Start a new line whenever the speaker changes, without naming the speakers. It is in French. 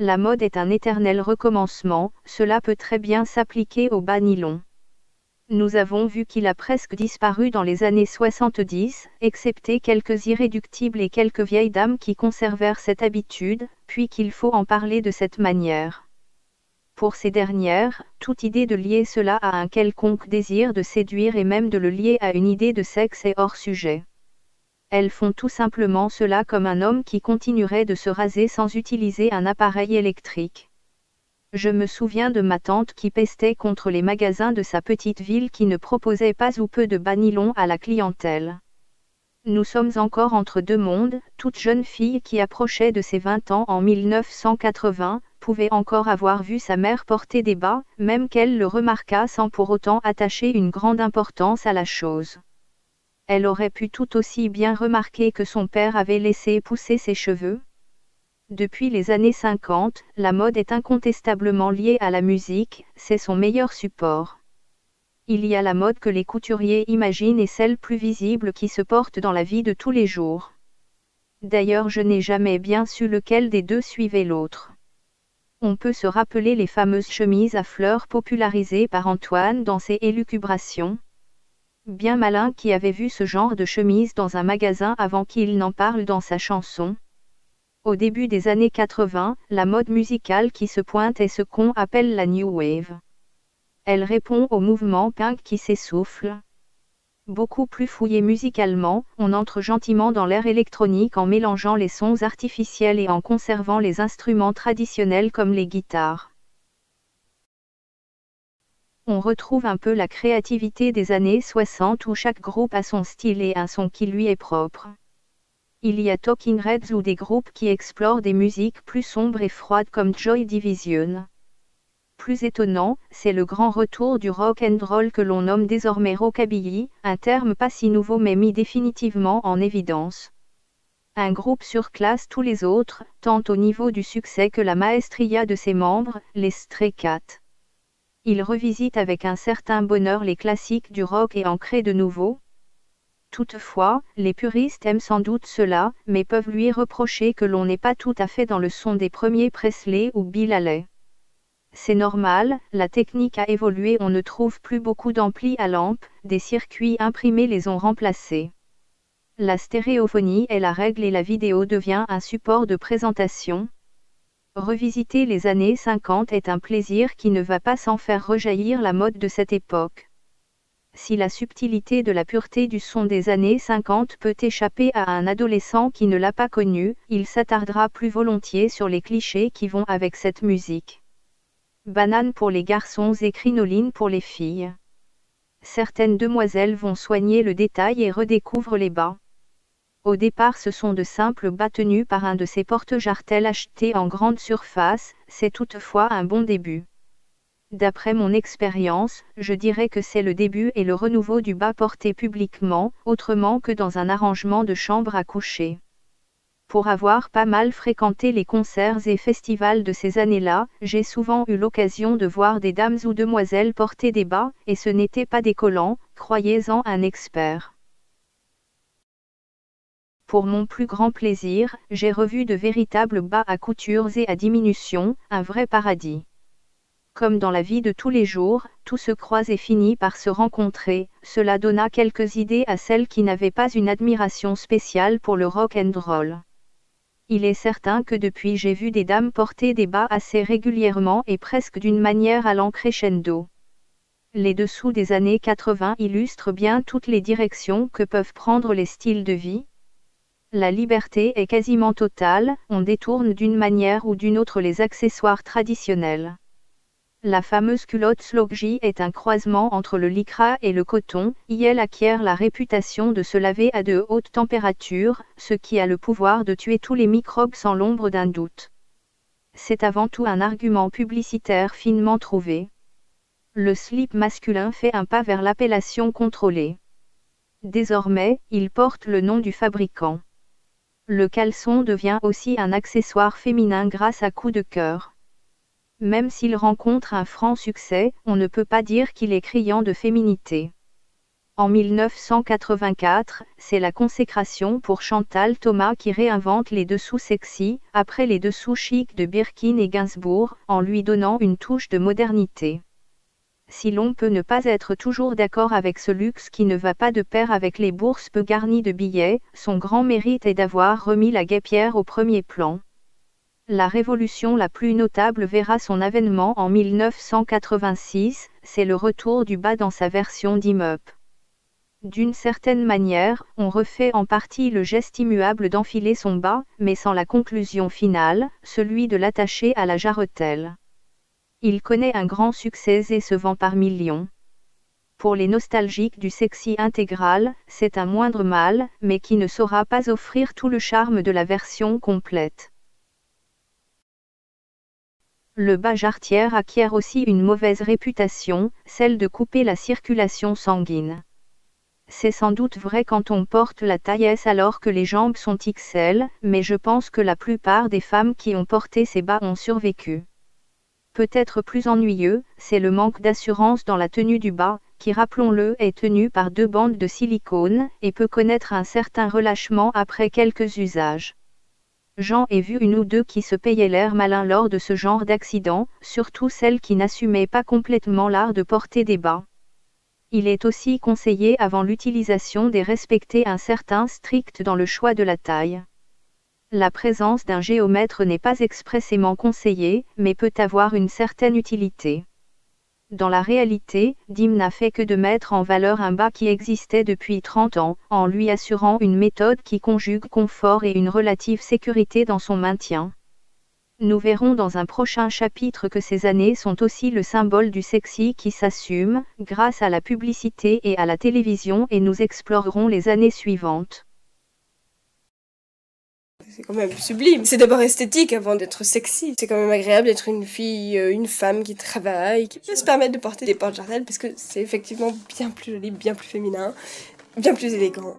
La mode est un éternel recommencement, cela peut très bien s'appliquer au bas nylon. Nous avons vu qu'il a presque disparu dans les années 70, excepté quelques irréductibles et quelques vieilles dames qui conservèrent cette habitude, puis qu'il faut en parler de cette manière. Pour ces dernières, toute idée de lier cela à un quelconque désir de séduire et même de le lier à une idée de sexe est hors sujet. Elles font tout simplement cela comme un homme qui continuerait de se raser sans utiliser un appareil électrique. Je me souviens de ma tante qui pestait contre les magasins de sa petite ville qui ne proposaient pas ou peu de bas nylon à la clientèle. Nous sommes encore entre deux mondes, toute jeune fille qui approchait de ses 20 ans en 1980, pouvait encore avoir vu sa mère porter des bas, même qu'elle le remarquât sans pour autant attacher une grande importance à la chose. Elle aurait pu tout aussi bien remarquer que son père avait laissé pousser ses cheveux. Depuis les années 50, la mode est incontestablement liée à la musique, c'est son meilleur support. Il y a la mode que les couturiers imaginent et celle plus visible qui se porte dans la vie de tous les jours. D'ailleurs, je n'ai jamais bien su lequel des deux suivait l'autre. On peut se rappeler les fameuses chemises à fleurs popularisées par Antoine dans ses élucubrations. Bien malin qui avait vu ce genre de chemise dans un magasin avant qu'il n'en parle dans sa chanson. Au début des années 80, la mode musicale qui se pointe est ce qu'on appelle la New Wave. Elle répond au mouvement punk qui s'essouffle. Beaucoup plus fouillé musicalement, on entre gentiment dans l'ère électronique en mélangeant les sons artificiels et en conservant les instruments traditionnels comme les guitares. On retrouve un peu la créativité des années 60 où chaque groupe a son style et un son qui lui est propre. Il y a Talking Heads ou des groupes qui explorent des musiques plus sombres et froides comme Joy Division. Plus étonnant, c'est le grand retour du rock and roll que l'on nomme désormais rockabilly, un terme pas si nouveau mais mis définitivement en évidence. Un groupe surclasse tous les autres, tant au niveau du succès que la maestria de ses membres, les Stray Cats. Il revisite avec un certain bonheur les classiques du rock et en crée de nouveaux. Toutefois, les puristes aiment sans doute cela, mais peuvent lui reprocher que l'on n'est pas tout à fait dans le son des premiers Presley ou Bill Haley. C'est normal, la technique a évolué, on ne trouve plus beaucoup d'amplis à lampe, des circuits imprimés les ont remplacés. La stéréophonie est la règle et la vidéo devient un support de présentation. Revisiter les années 50 est un plaisir qui ne va pas sans faire rejaillir la mode de cette époque. Si la subtilité de la pureté du son des années 50 peut échapper à un adolescent qui ne l'a pas connu, il s'attardera plus volontiers sur les clichés qui vont avec cette musique. Banane pour les garçons et crinoline pour les filles. Certaines demoiselles vont soigner le détail et redécouvrent les bas. Au départ ce sont de simples bas tenus par un de ces porte-jartelles achetés en grande surface, c'est toutefois un bon début. D'après mon expérience, je dirais que c'est le début et le renouveau du bas porté publiquement, autrement que dans un arrangement de chambre à coucher. Pour avoir pas mal fréquenté les concerts et festivals de ces années-là, j'ai souvent eu l'occasion de voir des dames ou demoiselles porter des bas, et ce n'était pas décollant, croyez-en un expert. Pour mon plus grand plaisir, j'ai revu de véritables bas à coutures et à diminution, un vrai paradis. Comme dans la vie de tous les jours, tout se croise et finit par se rencontrer, cela donna quelques idées à celles qui n'avaient pas une admiration spéciale pour le rock and roll. Il est certain que depuis j'ai vu des dames porter des bas assez régulièrement et presque d'une manière allant crescendo. Les dessous des années 80 illustrent bien toutes les directions que peuvent prendre les styles de vie. La liberté est quasiment totale, on détourne d'une manière ou d'une autre les accessoires traditionnels. La fameuse culotte sloggy est un croisement entre le lycra et le coton, et elle acquiert la réputation de se laver à de hautes températures, ce qui a le pouvoir de tuer tous les microbes sans l'ombre d'un doute. C'est avant tout un argument publicitaire finement trouvé. Le slip masculin fait un pas vers l'appellation contrôlée. Désormais, il porte le nom du fabricant. Le caleçon devient aussi un accessoire féminin grâce à Coup de cœur. Même s'il rencontre un franc succès, on ne peut pas dire qu'il est criant de féminité. En 1984, c'est la consécration pour Chantal Thomas qui réinvente les dessous sexy, après les dessous chic de Birkin et Gainsbourg, en lui donnant une touche de modernité. Si l'on peut ne pas être toujours d'accord avec ce luxe qui ne va pas de pair avec les bourses peu garnies de billets, son grand mérite est d'avoir remis la guêpière au premier plan. La révolution la plus notable verra son avènement en 1986, c'est le retour du bas dans sa version d'immeuble. D'une certaine manière, on refait en partie le geste immuable d'enfiler son bas, mais sans la conclusion finale, celui de l'attacher à la jarretelle. Il connaît un grand succès et se vend par millions. Pour les nostalgiques du sexy intégral, c'est un moindre mal, mais qui ne saura pas offrir tout le charme de la version complète. Le bas jarretière acquiert aussi une mauvaise réputation, celle de couper la circulation sanguine. C'est sans doute vrai quand on porte la taille S alors que les jambes sont XL, mais je pense que la plupart des femmes qui ont porté ces bas ont survécu. Peut-être plus ennuyeux, c'est le manque d'assurance dans la tenue du bas, qui rappelons-le est tenu par 2 bandes de silicone, et peut connaître un certain relâchement après quelques usages. J'en ai vu une ou deux qui se payaient l'air malin lors de ce genre d'accident, surtout celles qui n'assumaient pas complètement l'art de porter des bas. Il est aussi conseillé avant l'utilisation de respecter un certain strict dans le choix de la taille. La présence d'un géomètre n'est pas expressément conseillée, mais peut avoir une certaine utilité. Dans la réalité, Dim n'a fait que de mettre en valeur un bas qui existait depuis 30 ans, en lui assurant une méthode qui conjugue confort et une relative sécurité dans son maintien. Nous verrons dans un prochain chapitre que ces années sont aussi le symbole du sexy qui s'assume, grâce à la publicité et à la télévision, et nous explorerons les années suivantes.
C'est quand même sublime. C'est d'abord esthétique avant d'être sexy. C'est quand même agréable d'être une fille, une femme qui travaille, qui peut se permettre de porter des porte-jartelles parce que c'est effectivement bien plus joli, bien plus féminin, bien plus élégant.